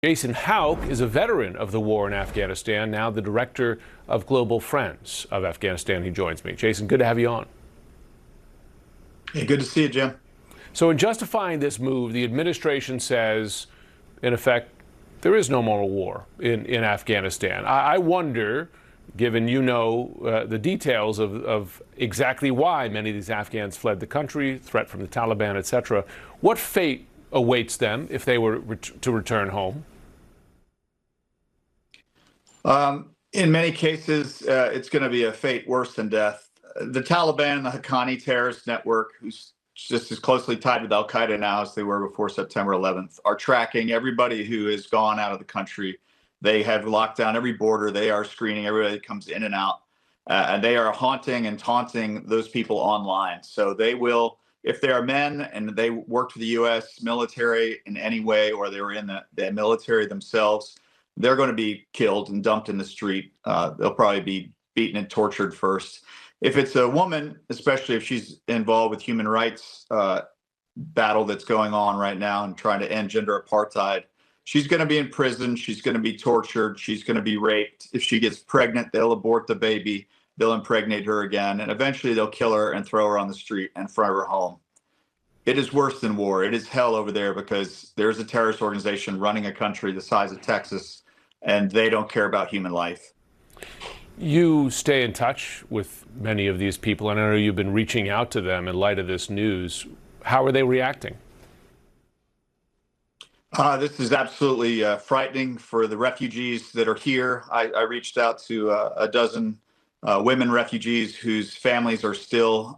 Jason Houck is a veteran of the war in Afghanistan, now the director of Global Friends of Afghanistan. He joins me. Jason, good to have you on. Hey, good to see you, Jim. So in justifying this move, the administration says, in effect, there is no more war in Afghanistan. I wonder, given the details of exactly why many of these Afghans fled the country, threat from the Taliban, etc., what fate awaits them if they were to return home? In many cases, it's going to be a fate worse than death. The Taliban, the Haqqani terrorist network, who's just as closely tied with al-Qaeda now as they were before September 11th, are tracking everybody who has gone out of the country. They have locked down every border. They are screening everybody that comes in and out. And they are haunting and taunting those people online. So they will, if they are men and they worked for the U.S. military in any way, or they were in the military themselves, they're going to be killed and dumped in the street. They'll probably be beaten and tortured first. If it's a woman, especially if she's involved with human rights battle that's going on right now and trying to end gender apartheid, she's going to be in prison. She's going to be tortured. She's going to be raped. If she gets pregnant, they'll abort the baby. They'll impregnate her again. And eventually they'll kill her and throw her on the street in front of her home. It is worse than war. It is hell over there because there's a terrorist organization running a country the size of Texas, and they don't care about human life. You stay in touch with many of these people, and I know you've been reaching out to them in light of this news. How are they reacting? This is absolutely frightening for the refugees that are here. I reached out to a dozen women refugees whose families are still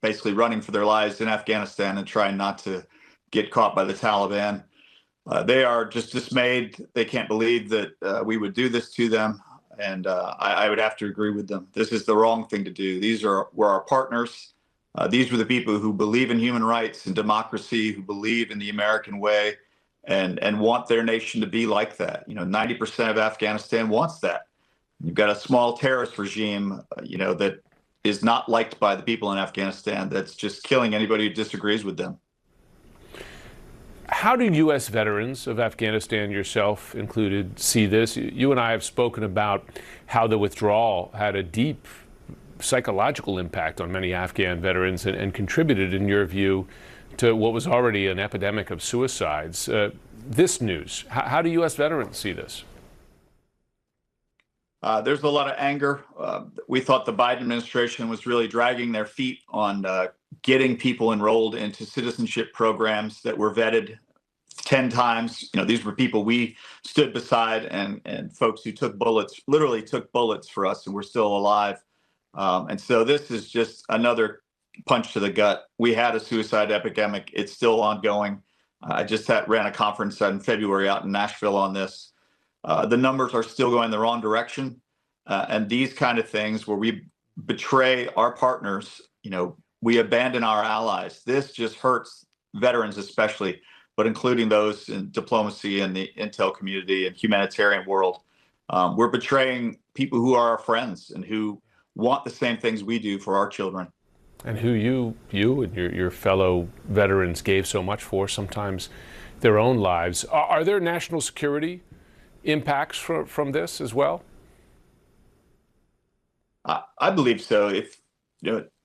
basically running for their lives in Afghanistan and trying not to get caught by the Taliban. They are just dismayed. They can't believe that we would do this to them. And I would have to agree with them. This is the wrong thing to do. These were our partners. These were the people who believe in human rights and democracy, who believe in the American way and want their nation to be like that. 90% of Afghanistan wants that. You've got a small terrorist regime, that is not liked by the people in Afghanistan, that's just killing anybody who disagrees with them. How do U.S. veterans of Afghanistan, yourself included, see this? You and I have spoken about how the withdrawal had a deep psychological impact on many Afghan veterans and contributed, in your view, to what was already an epidemic of suicides. This news, how do U.S. veterans see this? There's a lot of anger. We thought the Biden administration was really dragging their feet on getting people enrolled into citizenship programs that were vetted 10 times. These were people we stood beside and folks who literally took bullets for us, and we're still alive. And so this is just another punch to the gut. We had a suicide epidemic. It's still ongoing. I just ran a conference in February out in Nashville on this. The numbers are still going the wrong direction. And these kind of things where we betray our partners, we abandon our allies. This just hurts veterans especially, but including those in diplomacy and the intel community and humanitarian world. We're betraying people who are our friends and who want the same things we do for our children. And who you and your fellow veterans gave so much for, sometimes their own lives. Are there national security impacts from this as well? I believe so. If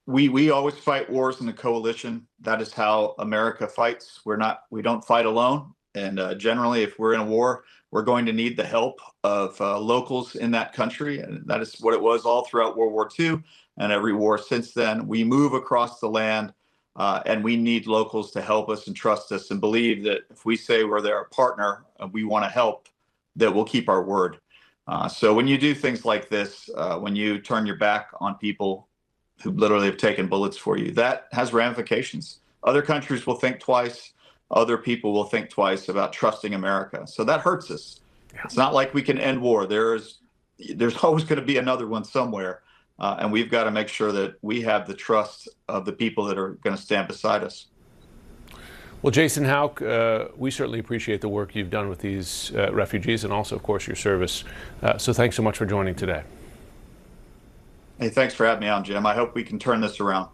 we always fight wars in a coalition. That is how America fights. We don't fight alone. And generally, if we're in a war, we're going to need the help of locals in that country. And that is what it was all throughout World War II and every war since then. We move across the land and we need locals to help us and trust us and believe that if we say we're their partner, we want to help, that we'll keep our word. So when you do things like this, when you turn your back on people who literally have taken bullets for you, that has ramifications. Other countries will think twice. Other people will think twice about trusting America. So that hurts us. Yeah. It's not like we can end war. There's always going to be another one somewhere. And we've got to make sure that we have the trust of the people that are going to stand beside us. Well, Jason Houck, we certainly appreciate the work you've done with these refugees and also, of course, your service. So thanks so much for joining today. Hey, thanks for having me on, Jim. I hope we can turn this around.